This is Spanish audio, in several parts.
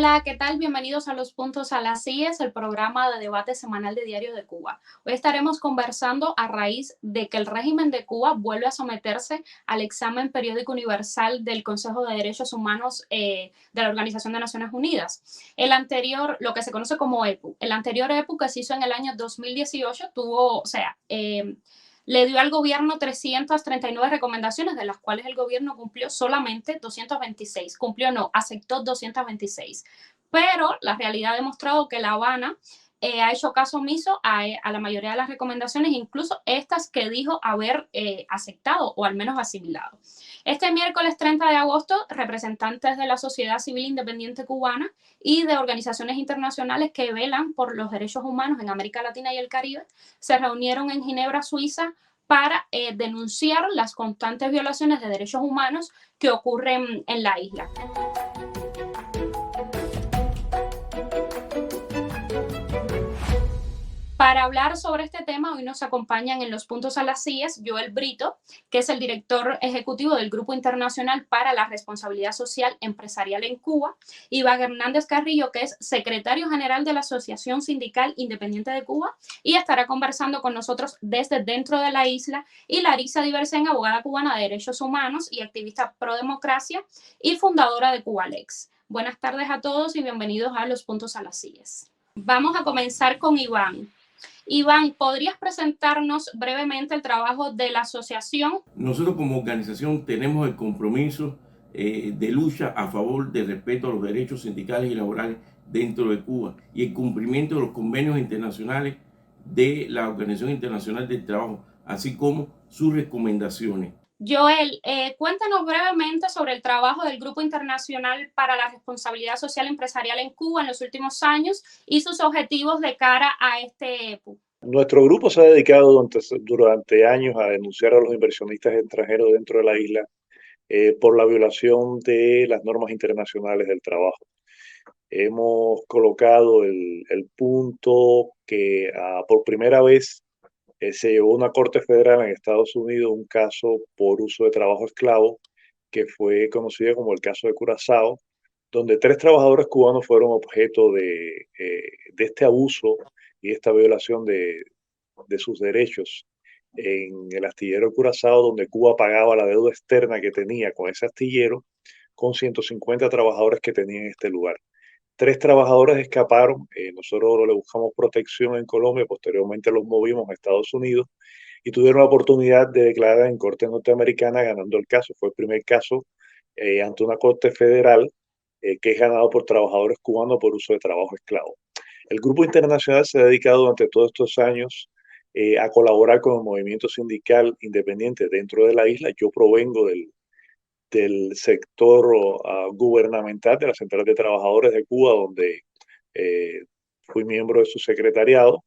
Hola, ¿qué tal? Bienvenidos a Los Puntos a las IES, el programa de debate semanal de Diario de Cuba. Hoy estaremos conversando a raíz de que el régimen de Cuba vuelve a someterse al examen periódico universal del Consejo de Derechos Humanos de la Organización de Naciones Unidas. El anterior, lo que se conoce como EPU, el anterior EPU que se hizo en el año 2018 le dio al gobierno 339 recomendaciones, de las cuales el gobierno cumplió solamente 226. Cumplió no, aceptó 226. Pero la realidad ha demostrado que La Habana ha hecho caso omiso a la mayoría de las recomendaciones, incluso estas que dijo haber aceptado o al menos asimilado. Este miércoles 30 de agosto, representantes de la sociedad civil independiente cubana y de organizaciones internacionales que velan por los derechos humanos en América Latina y el Caribe se reunieron en Ginebra, Suiza, para denunciar las constantes violaciones de derechos humanos que ocurren en la isla. Para hablar sobre este tema, hoy nos acompañan en Los Puntos a las IES Joel Brito, que es el director ejecutivo del Grupo Internacional para la Responsabilidad Social Empresarial en Cuba, Iván Hernández Carrillo, que es secretario general de la Asociación Sindical Independiente de Cuba, y estará conversando con nosotros desde dentro de la isla, y Larisa Diversen, abogada cubana de derechos humanos y activista pro democracia y fundadora de Cubalex. Buenas tardes a todos y bienvenidos a Los Puntos a las IES. Vamos a comenzar con Iván. Iván, ¿podrías presentarnos brevemente el trabajo de la asociación? Nosotros como organización tenemos el compromiso de lucha a favor del respeto a los derechos sindicales y laborales dentro de Cuba y el cumplimiento de los convenios internacionales de la Organización Internacional del Trabajo, así como sus recomendaciones. Joel, cuéntanos brevemente sobre el trabajo del Grupo Internacional para la Responsabilidad Social Empresarial en Cuba en los últimos años y sus objetivos de cara a este EPU. Nuestro grupo se ha dedicado durante años a denunciar a los inversionistas extranjeros dentro de la isla por la violación de las normas internacionales del trabajo. Hemos colocado el punto que por primera vez se llevó a una corte federal en Estados Unidos un caso por uso de trabajo esclavo que fue conocido como el caso de Curazao, donde 3 trabajadores cubanos fueron objeto de este abuso y esta violación de sus derechos en el astillero Curazao, donde Cuba pagaba la deuda externa que tenía con ese astillero, con 150 trabajadores que tenía en este lugar. 3 trabajadores escaparon, nosotros le buscamos protección en Colombia, posteriormente los movimos a Estados Unidos y tuvieron la oportunidad de declarar en corte norteamericana ganando el caso. Fue el primer caso ante una corte federal que es ganado por trabajadores cubanos por uso de trabajo esclavo. El Grupo Internacional se ha dedicado durante todos estos años a colaborar con el movimiento sindical independiente dentro de la isla. Yo provengo del sector gubernamental de la Central de Trabajadores de Cuba, donde eh, fui miembro de su secretariado,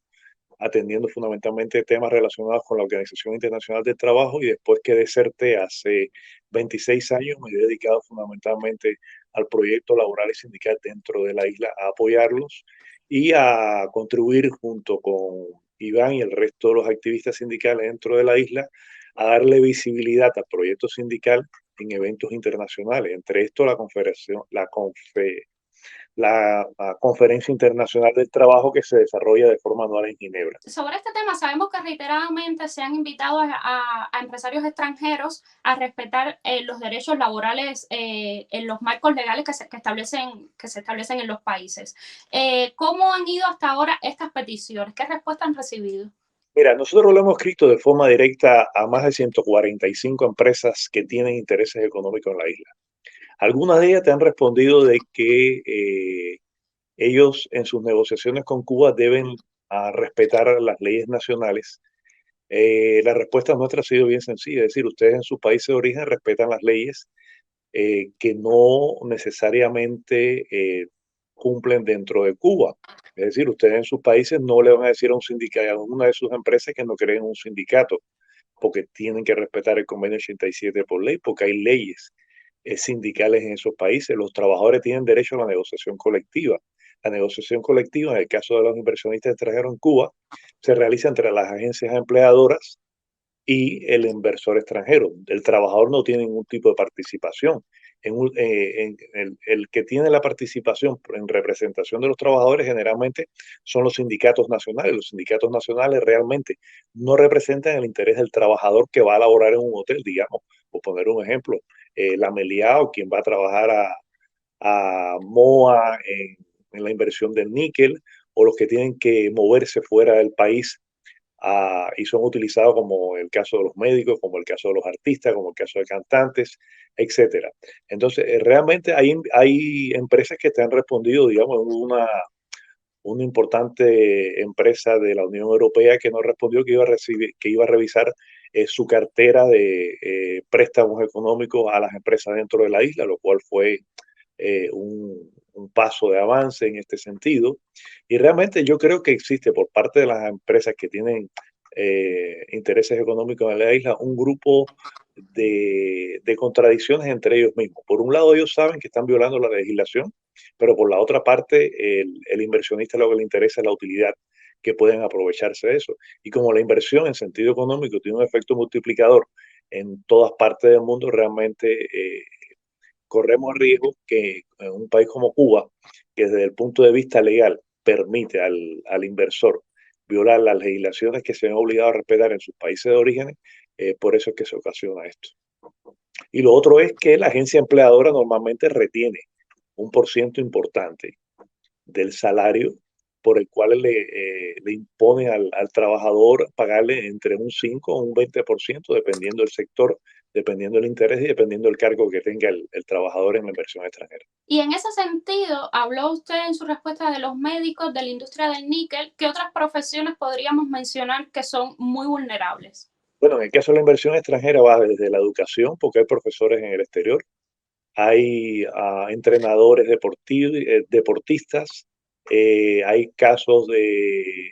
atendiendo fundamentalmente temas relacionados con la Organización Internacional del Trabajo, y después que deserté hace 26 años me he dedicado fundamentalmente al proyecto laboral y sindical dentro de la isla, a apoyarlos y a contribuir junto con Iván y el resto de los activistas sindicales dentro de la isla a darle visibilidad al proyecto sindical en eventos internacionales, entre estos la Conferencia Internacional del Trabajo que se desarrolla de forma anual en Ginebra. Sobre este tema, sabemos que reiteradamente se han invitado a empresarios extranjeros a respetar los derechos laborales en los marcos legales que se establecen en los países. ¿Cómo han ido hasta ahora estas peticiones? ¿Qué respuesta han recibido? Mira, nosotros lo hemos escrito de forma directa a más de 145 empresas que tienen intereses económicos en la isla. Algunas de ellas te han respondido de que ellos en sus negociaciones con Cuba deben respetar las leyes nacionales. La respuesta nuestra ha sido bien sencilla, es decir, ustedes en sus países de origen respetan las leyes que no necesariamente cumplen dentro de Cuba. Es decir, ustedes en sus países no le van a decir a un sindicato, a una de sus empresas que no creen un sindicato, porque tienen que respetar el convenio 87 por ley, porque hay leyes sindicales en esos países. Los trabajadores tienen derecho a la negociación colectiva. La negociación colectiva, en el caso de los inversionistas extranjeros en Cuba, se realiza entre las agencias empleadoras y el inversor extranjero. El trabajador no tiene ningún tipo de participación. el que tiene la participación en representación de los trabajadores generalmente son los sindicatos nacionales. Los sindicatos nacionales realmente no representan el interés del trabajador que va a laborar en un hotel, digamos, por poner un ejemplo, la Meliá o quien va a trabajar a MOA en la inversión del níquel, o los que tienen que moverse fuera del país y son utilizados como el caso de los médicos, como el caso de los artistas, como el caso de cantantes, etcétera. Entonces, realmente hay empresas que te han respondido, digamos, una importante empresa de la Unión Europea que nos respondió que iba a revisar su cartera de préstamos económicos a las empresas dentro de la isla, lo cual fue un paso de avance en este sentido. Y realmente yo creo que existe por parte de las empresas que tienen intereses económicos en la isla un grupo de contradicciones entre ellos mismos. Por un lado, ellos saben que están violando la legislación, pero por la otra parte, el inversionista lo que le interesa es la utilidad que pueden aprovecharse de eso. Y como la inversión en sentido económico tiene un efecto multiplicador en todas partes del mundo, realmente corremos riesgo que en un país como Cuba, que desde el punto de vista legal permite al inversor violar las legislaciones que se han obligado a respetar en sus países de origen, por eso es que se ocasiona esto. Y lo otro es que la agencia empleadora normalmente retiene un % importante del salario por el cual le impone al trabajador pagarle entre un 5 o un 20%, dependiendo del sector, dependiendo del interés y dependiendo del cargo que tenga el trabajador en la inversión extranjera. Y en ese sentido, habló usted en su respuesta de los médicos, de la industria del níquel. ¿Qué otras profesiones podríamos mencionar que son muy vulnerables? Bueno, en el caso de la inversión extranjera va desde la educación, porque hay profesores en el exterior, hay entrenadores deportistas, hay casos de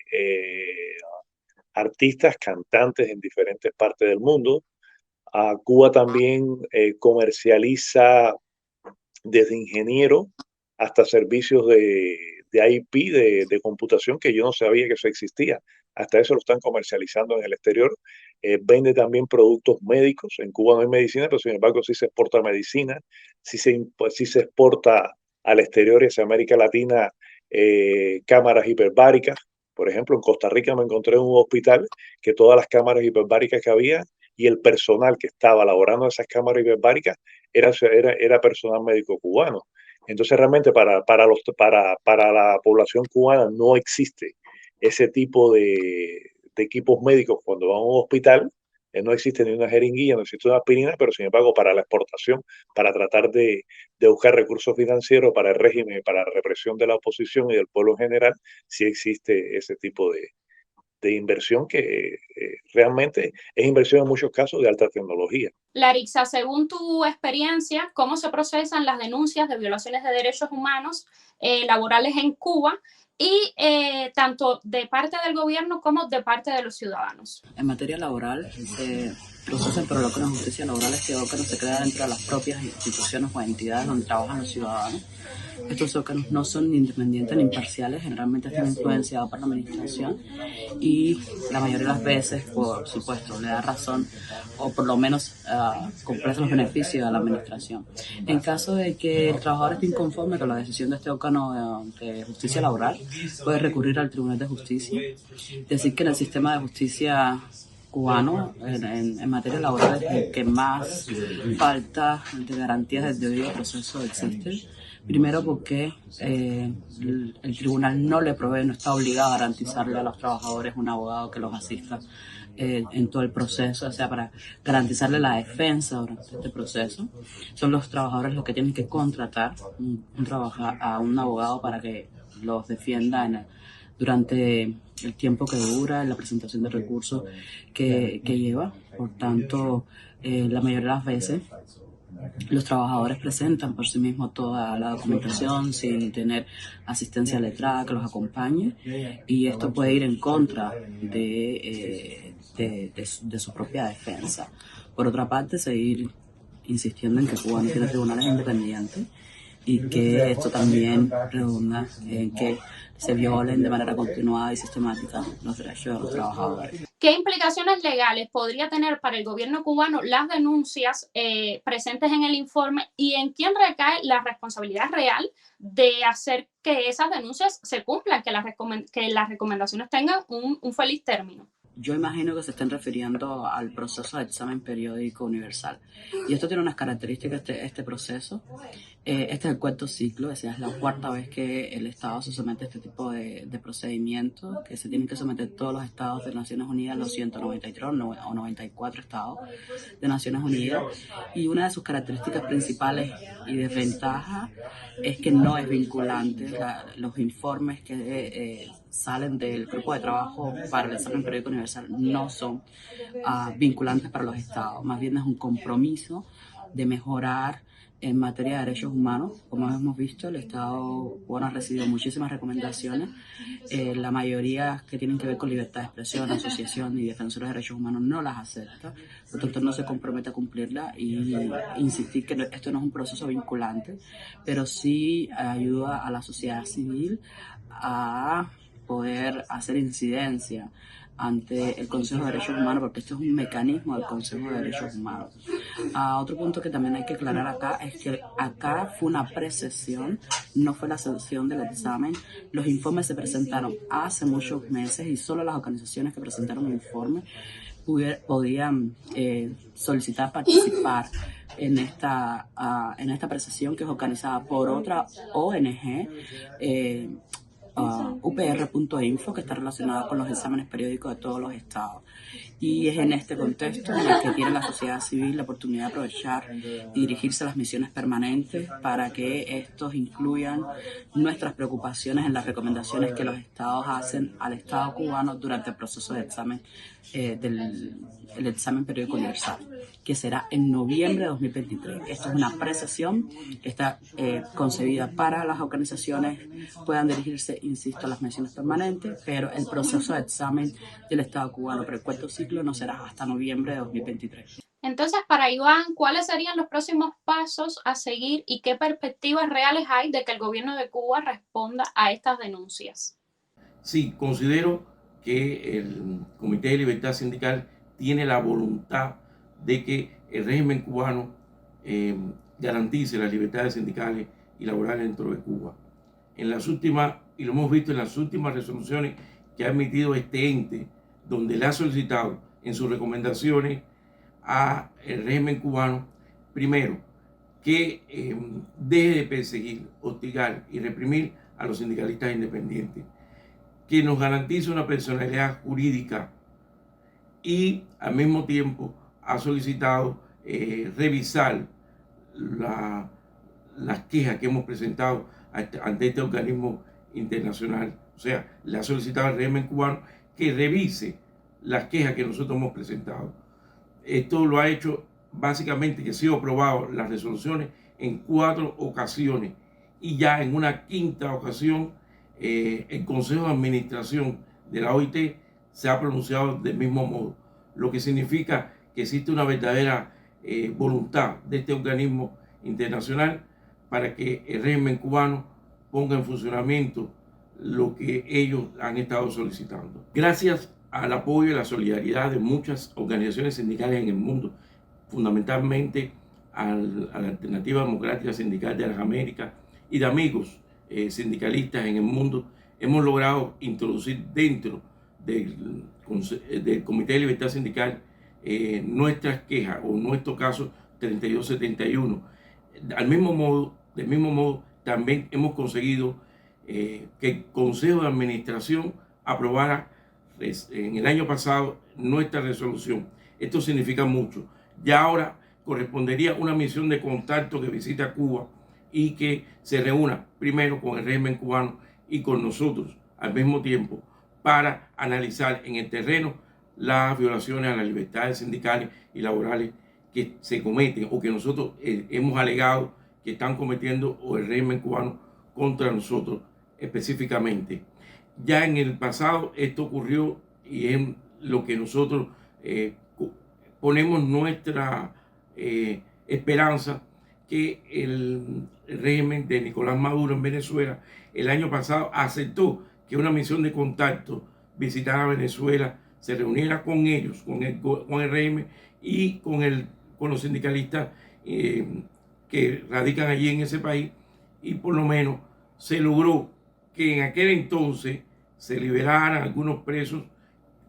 artistas, cantantes en diferentes partes del mundo. Cuba también comercializa desde ingeniero hasta servicios de IP, de computación, que yo no sabía que eso existía. Hasta eso lo están comercializando en el exterior. Vende también productos médicos. En Cuba no hay medicina, pero sin embargo sí se exporta medicina, sí se exporta al exterior y hacia América Latina cámaras hiperbáricas. Por ejemplo, en Costa Rica me encontré en un hospital que todas las cámaras hiperbáricas que había y el personal que estaba elaborando esas cámaras hiperbáricas era personal médico cubano. Entonces realmente para la población cubana no existe ese tipo de equipos médicos cuando van a un hospital. No existe ni una jeringuilla, no existe una aspirina, pero sin embargo para la exportación, para tratar de buscar recursos financieros para el régimen, para la represión de la oposición y del pueblo en general, sí existe ese tipo de inversión que realmente es inversión en muchos casos de alta tecnología. Larixa, según tu experiencia, ¿cómo se procesan las denuncias de violaciones de derechos humanos laborales en Cuba y tanto de parte del gobierno como de parte de los ciudadanos? En materia laboral, procesan por lo que la justicia laboral es que órganos se crean dentro de las propias instituciones o entidades donde trabajan los ciudadanos. Estos órganos no son ni independientes ni imparciales, generalmente están influenciados por la administración y la mayoría de las veces, por supuesto, le da razón o por lo menos complace los beneficios a la administración. En caso de que el trabajador esté inconforme con la decisión de este órgano de justicia laboral, puede recurrir al Tribunal de Justicia. Decir que en el sistema de justicia cubano, en materia laboral, es el que más falta de garantías del debido proceso existe. Primero porque el tribunal no le provee, no está obligado a garantizarle a los trabajadores un abogado que los asista en todo el proceso, o sea, para garantizarle la defensa durante este proceso. Son los trabajadores los que tienen que contratar a un abogado para que los defienda durante el tiempo que dura, la presentación de recursos que lleva. Por tanto, la mayoría de las veces los trabajadores presentan por sí mismos toda la documentación sin tener asistencia letrada que los acompañe, y esto puede ir en contra de su propia defensa. Por otra parte, seguir insistiendo en que Cuba no tiene tribunales independientes y que esto también redunda en que se violen de manera continuada y sistemática los derechos de los trabajadores. ¿Qué implicaciones legales podría tener para el gobierno cubano las denuncias presentes en el informe y en quién recae la responsabilidad real de hacer que esas denuncias se cumplan, que las recomendaciones tengan un feliz término? Yo imagino que se estén refiriendo al proceso de examen periódico universal. Y esto tiene unas características, este proceso. Este es el cuarto ciclo, es la cuarta vez que el Estado se somete a este tipo de procedimientos, que se tienen que someter todos los estados de Naciones Unidas, los 193 o 94 estados de Naciones Unidas. Y una de sus características principales y desventajas es que no es vinculante. Los informes que salen del grupo de trabajo para el examen periódico universal no son vinculantes para los estados, más bien es un compromiso de mejorar en materia de derechos humanos. Como hemos visto, el Estado cubano ha recibido muchísimas recomendaciones, la mayoría que tienen que ver con libertad de expresión, asociación y defensores de derechos humanos no las acepta, por lo tanto no se compromete a cumplirla y insistir que esto no es un proceso vinculante, pero sí ayuda a la sociedad civil a poder hacer incidencia ante el Consejo de Derechos Humanos, porque esto es un mecanismo del Consejo de Derechos Humanos. Otro punto que también hay que aclarar acá es que acá fue una precesión, no fue la solución del examen. Los informes se presentaron hace muchos meses y solo las organizaciones que presentaron el informe podían solicitar participar en esta precesión, que es organizada por otra ONG, UPR.info, que está relacionada con los exámenes periódicos de todos los estados. Y es en este contexto en el que tiene la sociedad civil la oportunidad de aprovechar y dirigirse a las misiones permanentes para que estos incluyan nuestras preocupaciones en las recomendaciones que los estados hacen al Estado cubano durante el proceso de examen el examen periódico universal, que será en noviembre de 2023. Esto es una precesión que está concebida para las organizaciones puedan dirigirse, insisto, a las misiones permanentes, pero el proceso de examen del Estado cubano para el cuarto ciclo no será hasta noviembre de 2023. Entonces, para Iván, ¿cuáles serían los próximos pasos a seguir y qué perspectivas reales hay de que el gobierno de Cuba responda a estas denuncias? Sí, considero que el Comité de Libertad Sindical tiene la voluntad de que el régimen cubano garantice las libertades sindicales y laborales dentro de Cuba. En las últimas, y lo hemos visto en las últimas resoluciones que ha emitido este ente, donde le ha solicitado en sus recomendaciones al régimen cubano, primero, que deje de perseguir, hostigar y reprimir a los sindicalistas independientes, que nos garantice una personalidad jurídica y al mismo tiempo ha solicitado revisar las quejas que hemos presentado ante este organismo internacional. O sea, le ha solicitado al régimen cubano que revise las quejas que nosotros hemos presentado. Esto lo ha hecho básicamente, que ha sido aprobado las resoluciones en 4 ocasiones y ya en una 5ª ocasión el Consejo de Administración de la OIT se ha pronunciado del mismo modo, lo que significa que existe una verdadera voluntad de este organismo internacional para que el régimen cubano ponga en funcionamiento lo que ellos han estado solicitando. Gracias al apoyo y la solidaridad de muchas organizaciones sindicales en el mundo, fundamentalmente a la Alternativa Democrática Sindical de las Américas y de amigos sindicalistas en el mundo, hemos logrado introducir dentro del Comité de Libertad Sindical nuestras quejas, o en nuestro caso 3271. Del mismo modo, también hemos conseguido que el Consejo de Administración aprobara en el año pasado nuestra resolución. Esto significa mucho. Ya ahora correspondería una misión de contacto que visita Cuba y que se reúna primero con el régimen cubano y con nosotros al mismo tiempo para analizar en el terreno las violaciones a las libertades sindicales y laborales que se cometen o que nosotros hemos alegado que están cometiendo o el régimen cubano contra nosotros específicamente. Ya en el pasado esto ocurrió y es lo que nosotros ponemos nuestra esperanza que el régimen de Nicolás Maduro en Venezuela el año pasado aceptó que una misión de contacto visitara Venezuela, se reuniera con ellos, con el régimen y con los sindicalistas que radican allí en ese país, y por lo menos se logró que en aquel entonces se liberaran algunos presos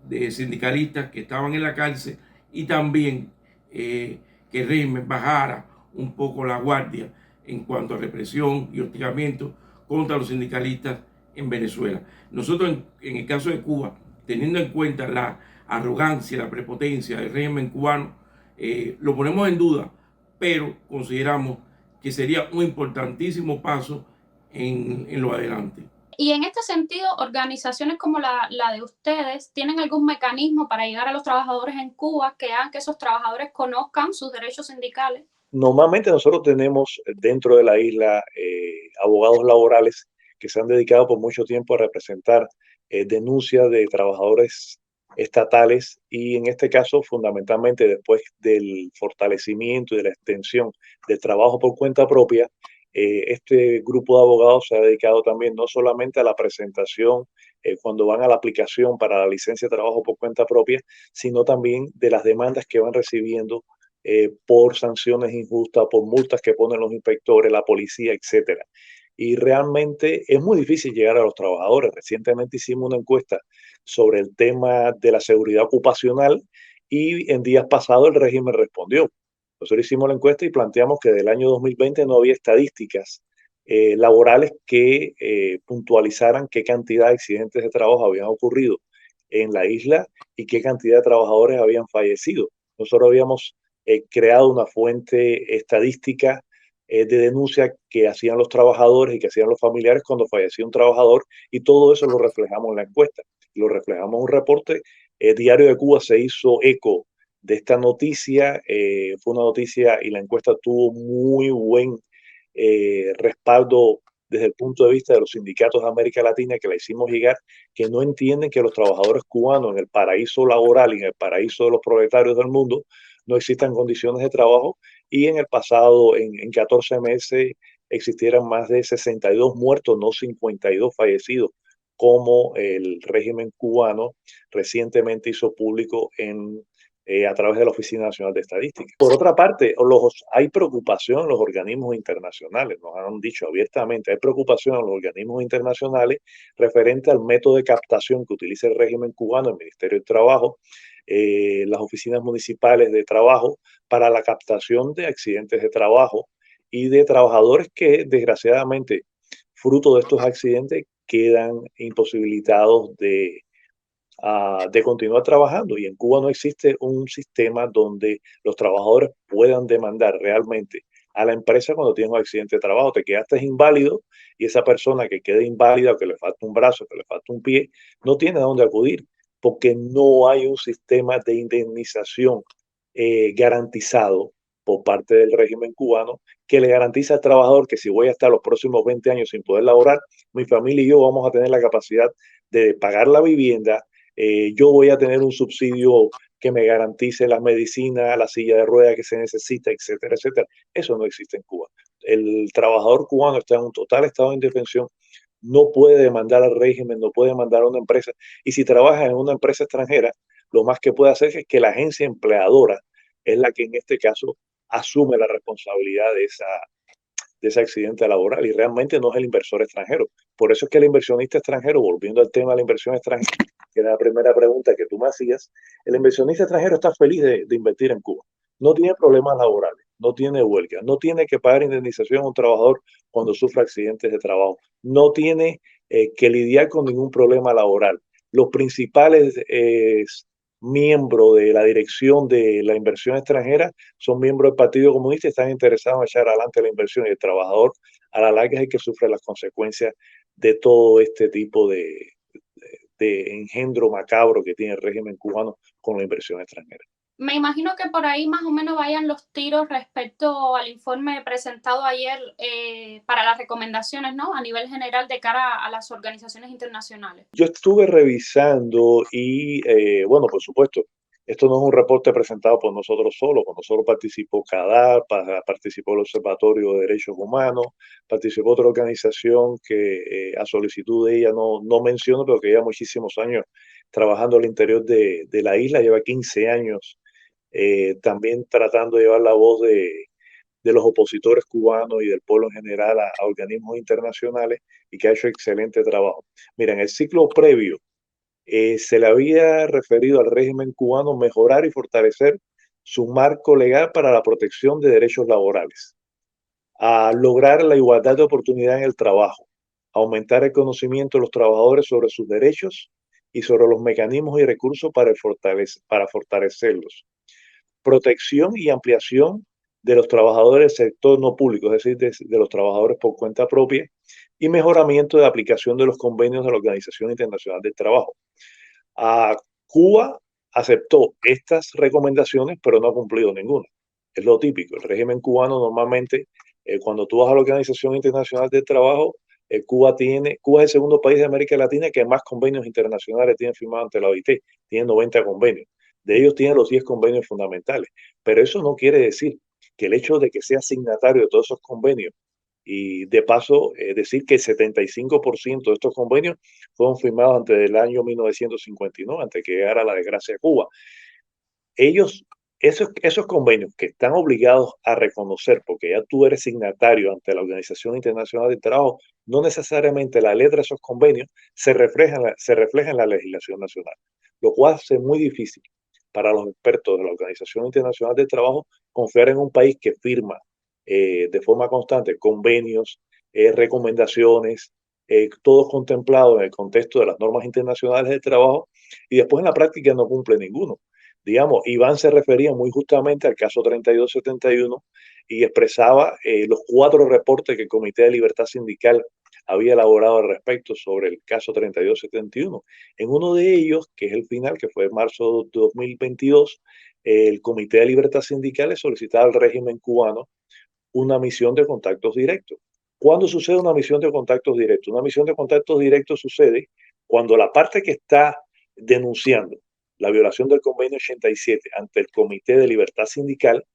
de sindicalistas que estaban en la cárcel, y también que el régimen bajara un poco la guardia en cuanto a represión y hostigamiento contra los sindicalistas en Venezuela. Nosotros en el caso de Cuba, teniendo en cuenta la arrogancia, la prepotencia del régimen cubano, lo ponemos en duda, pero consideramos que sería un importantísimo paso en lo adelante. Y en este sentido, organizaciones como la de ustedes, ¿tienen algún mecanismo para llegar a los trabajadores en Cuba que hagan que esos trabajadores conozcan sus derechos sindicales? Normalmente nosotros tenemos dentro de la isla abogados laborales que se han dedicado por mucho tiempo a representar denuncias de trabajadores estatales, y en este caso fundamentalmente después del fortalecimiento y de la extensión del trabajo por cuenta propia, este grupo de abogados se ha dedicado también no solamente a la presentación cuando van a la aplicación para la licencia de trabajo por cuenta propia, sino también de las demandas que van recibiendo por sanciones injustas, por multas que ponen los inspectores, la policía, etcétera. Y realmente es muy difícil llegar a los trabajadores. Recientemente hicimos una encuesta sobre el tema de la seguridad ocupacional y en días pasados el régimen respondió. Nosotros hicimos la encuesta y planteamos que del año 2020 no había estadísticas laborales que puntualizaran qué cantidad de accidentes de trabajo habían ocurrido en la isla y qué cantidad de trabajadores habían fallecido. Nosotros habíamos creado una fuente estadística de denuncia que hacían los trabajadores y que hacían los familiares cuando fallecía un trabajador, y todo eso lo reflejamos en la encuesta, lo reflejamos en un reporte. Diario de Cuba se hizo eco de esta noticia, fue una noticia y la encuesta tuvo muy buen respaldo desde el punto de vista de los sindicatos de América Latina, que la hicimos llegar, que no entienden que los trabajadores cubanos en el paraíso laboral y en el paraíso de los proletarios del mundo no existan condiciones de trabajo, y en el pasado, en 14 meses, existieran más de 62 muertos, no 52 fallecidos, como el régimen cubano recientemente hizo público a través de la Oficina Nacional de Estadística. Por otra parte, hay preocupación en los organismos internacionales, nos han dicho abiertamente, hay preocupación en los organismos internacionales referente al método de captación que utiliza el régimen cubano, el Ministerio del Trabajo, las oficinas municipales de trabajo, para la captación de accidentes de trabajo y de trabajadores que desgraciadamente, fruto de estos accidentes, quedan imposibilitados de continuar trabajando. Y en Cuba no existe un sistema donde los trabajadores puedan demandar realmente a la empresa cuando tienes un accidente de trabajo. Te quedaste inválido, y esa persona que quede inválida, o que le falta un brazo, que le falta un pie, no tiene a dónde acudir, porque no hay un sistema de indemnización garantizado por parte del régimen cubano, que le garantiza al trabajador que si voy a estar los próximos 20 años sin poder laborar, mi familia y yo vamos a tener la capacidad de pagar la vivienda, yo voy a tener un subsidio que me garantice las medicinas, la silla de ruedas que se necesita, etcétera, etcétera. Eso no existe en Cuba. El trabajador cubano está en un total estado de indefensión, no puede demandar al régimen, no puede demandar a una empresa, y si trabaja en una empresa extranjera, lo más que puede hacer es que la agencia empleadora es la que en este caso asume la responsabilidad de ese accidente laboral, y realmente no es el inversor extranjero. Por eso es que el inversionista extranjero, volviendo al tema de la inversión extranjera, que era la primera pregunta que tú me hacías, el inversionista extranjero está feliz de invertir en Cuba. No tiene problemas laborales, no tiene huelga, no tiene que pagar indemnización a un trabajador cuando sufre accidentes de trabajo, no tiene que lidiar con ningún problema laboral. Los principales miembros de la dirección de la inversión extranjera son miembros del Partido Comunista y están interesados en echar adelante la inversión, y el trabajador a la larga es el que sufre las consecuencias de todo este tipo de engendro macabro que tiene el régimen cubano con la inversión extranjera. Me imagino que por ahí más o menos vayan los tiros respecto al informe presentado ayer para las recomendaciones, ¿no? A nivel general de cara a las organizaciones internacionales. Yo estuve revisando y, bueno, por supuesto, Esto no es un reporte presentado por nosotros solos, con nosotros participó CADAP, participó el Observatorio de Derechos Humanos, participó otra organización que a solicitud de ella no menciono, pero que lleva muchísimos años trabajando al interior de la isla, lleva 15 años también tratando de llevar la voz de los opositores cubanos y del pueblo en general a organismos internacionales y que ha hecho excelente trabajo. Mira, en el ciclo previo se le había referido al régimen cubano mejorar y fortalecer su marco legal para la protección de derechos laborales, a lograr la igualdad de oportunidad en el trabajo, aumentar el conocimiento de los trabajadores sobre sus derechos y sobre los mecanismos y recursos para fortalecerlos, protección y ampliación de los trabajadores del sector no público, es decir, de los trabajadores por cuenta propia, y mejoramiento de la aplicación de los convenios de la Organización Internacional del Trabajo. A Cuba aceptó estas recomendaciones, pero no ha cumplido ninguna. Es lo típico. El régimen cubano normalmente, cuando tú vas a la Organización Internacional del Trabajo, Cuba es el segundo país de América Latina que más convenios internacionales tiene firmados ante la OIT. Tiene 90 convenios. De ellos tiene los 10 convenios fundamentales. Pero eso no quiere decir que el hecho de que sea signatario de todos esos convenios y de paso decir que el 75% de estos convenios fueron firmados antes del año 1959, antes que llegara la desgracia a Cuba. Esos convenios que están obligados a reconocer, porque ya tú eres signatario ante la Organización Internacional del Trabajo, no necesariamente la letra de esos convenios se refleja en la legislación nacional, lo cual hace muy difícil para los expertos de la Organización Internacional del Trabajo confiar en un país que firma de forma constante convenios, recomendaciones, todos contemplados en el contexto de las normas internacionales del trabajo y después en la práctica no cumple ninguno. Digamos, Iván se refería muy justamente al caso 3271 y expresaba los 4 reportes que el Comité de Libertad Sindical había elaborado al respecto sobre el caso 3271. En uno de ellos, que es el final, que fue en marzo de 2022, el Comité de Libertad Sindical le solicitaba al régimen cubano una misión de contactos directos. ¿Cuándo sucede una misión de contactos directos? Una misión de contactos directos sucede cuando la parte que está denunciando la violación del convenio 87 ante el Comité de Libertad Sindical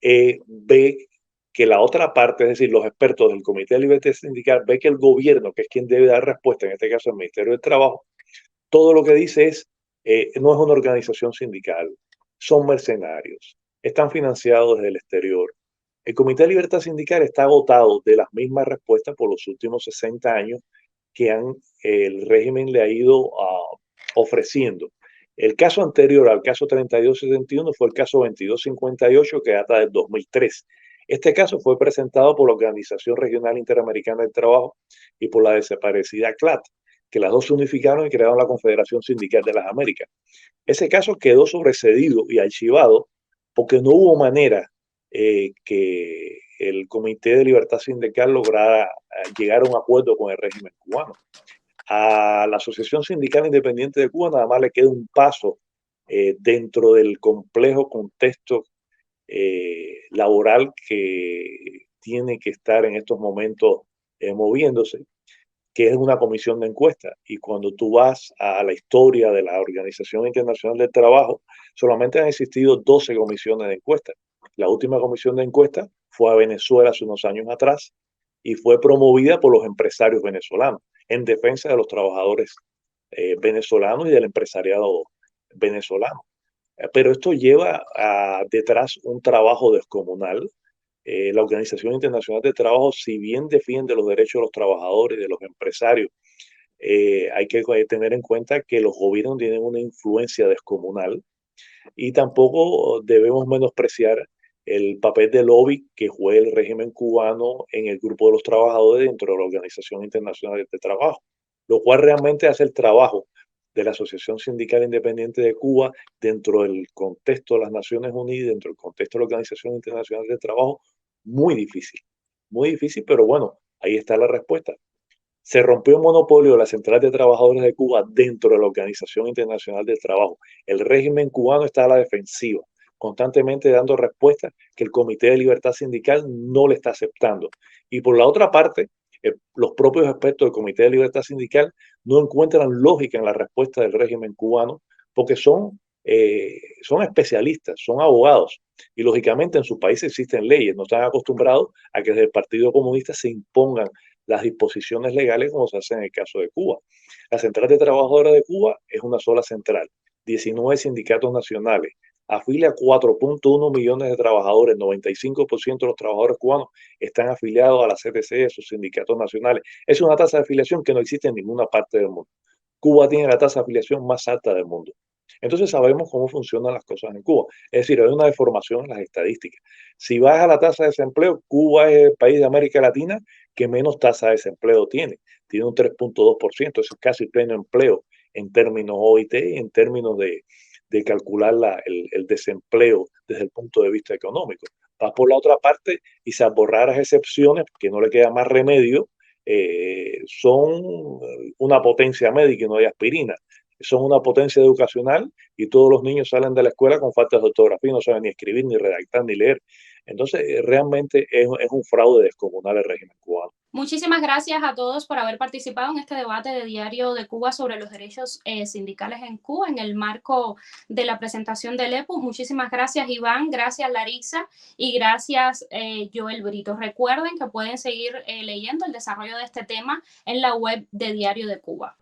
ve que la otra parte, es decir, los expertos del Comité de Libertad Sindical, ve que el gobierno, que es quien debe dar respuesta, en este caso el Ministerio del Trabajo, todo lo que dice es, no es una organización sindical, son mercenarios, están financiados desde el exterior. El Comité de Libertad Sindical está agotado de las mismas respuestas por los últimos 60 años que el régimen le ha ido ofreciendo. El caso anterior al caso 3271 fue el caso 2258 que data del 2003. Este caso fue presentado por la Organización Regional Interamericana del Trabajo y por la desaparecida CLAT, que las dos se unificaron y crearon la Confederación Sindical de las Américas. Ese caso quedó sobreseído y archivado porque no hubo manera que el Comité de Libertad Sindical lograra llegar a un acuerdo con el régimen cubano. A la Asociación Sindical Independiente de Cuba nada más le queda un paso dentro del complejo contexto laboral que tiene que estar en estos momentos moviéndose, que es una comisión de encuesta. Y cuando tú vas a la historia de la Organización Internacional del Trabajo, solamente han existido 12 comisiones de encuesta. La última comisión de encuesta fue a Venezuela hace unos años atrás y fue promovida por los empresarios venezolanos en defensa de los trabajadores venezolanos y del empresariado venezolano. Pero esto lleva detrás un trabajo descomunal. La Organización Internacional del Trabajo, si bien defiende los derechos de los trabajadores y de los empresarios, hay que tener en cuenta que los gobiernos tienen una influencia descomunal y tampoco debemos menospreciar el papel de lobby que juega el régimen cubano en el grupo de los trabajadores dentro de la Organización Internacional de Trabajo, lo cual realmente hace el trabajo de la Asociación Sindical Independiente de Cuba dentro del contexto de las Naciones Unidas, dentro del contexto de la Organización Internacional de Trabajo, muy difícil, pero bueno, ahí está la respuesta. Se rompió el monopolio de la Central de Trabajadores de Cuba dentro de la Organización Internacional del Trabajo. El régimen cubano está a la defensiva, constantemente dando respuestas que el Comité de Libertad Sindical no le está aceptando. Y por la otra parte, los propios expertos del Comité de Libertad Sindical no encuentran lógica en la respuesta del régimen cubano porque son son especialistas, son abogados, y lógicamente en su país existen leyes, no están acostumbrados a que desde el Partido Comunista se impongan las disposiciones legales como se hace en el caso de Cuba. La Central de Trabajadores de Cuba es una sola central, 19 sindicatos nacionales, afilia 4.1 millones de trabajadores, 95% de los trabajadores cubanos están afiliados a la CTC, a sus sindicatos nacionales. Es una tasa de afiliación que no existe en ninguna parte del mundo. Cuba tiene la tasa de afiliación más alta del mundo. Entonces sabemos cómo funcionan las cosas en Cuba. Es decir, hay una deformación en las estadísticas. Si vas a la tasa de desempleo, Cuba es el país de América Latina que menos tasa de desempleo tiene. Tiene un 3.2%, eso es casi pleno empleo en términos OIT, en términos de calcular el desempleo desde el punto de vista económico. Vas por la otra parte y salvo raras excepciones, que no le queda más remedio, son una potencia médica y no hay aspirina. Son una potencia educacional y todos los niños salen de la escuela con faltas de ortografía, no saben ni escribir, ni redactar, ni leer. Entonces, realmente es un fraude descomunal el régimen cubano. Muchísimas gracias a todos por haber participado en este debate de Diario de Cuba sobre los derechos sindicales en Cuba en el marco de la presentación del EPU. Muchísimas gracias, Iván, gracias, Larissa, y gracias, Joel Brito. Recuerden que pueden seguir leyendo el desarrollo de este tema en la web de Diario de Cuba.